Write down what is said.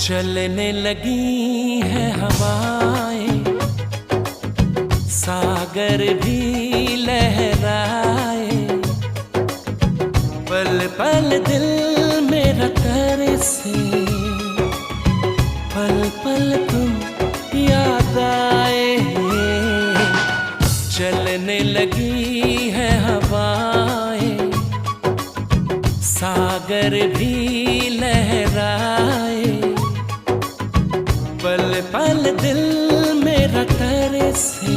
चलने लगी है हवाएं, सागर भी लहराए, पल पल दिल मेरा तरसे, पल पल तुम याद आए। चलने लगी है हवाएं, सागर भी लहराए, पल पल दिल मेरा तरसे,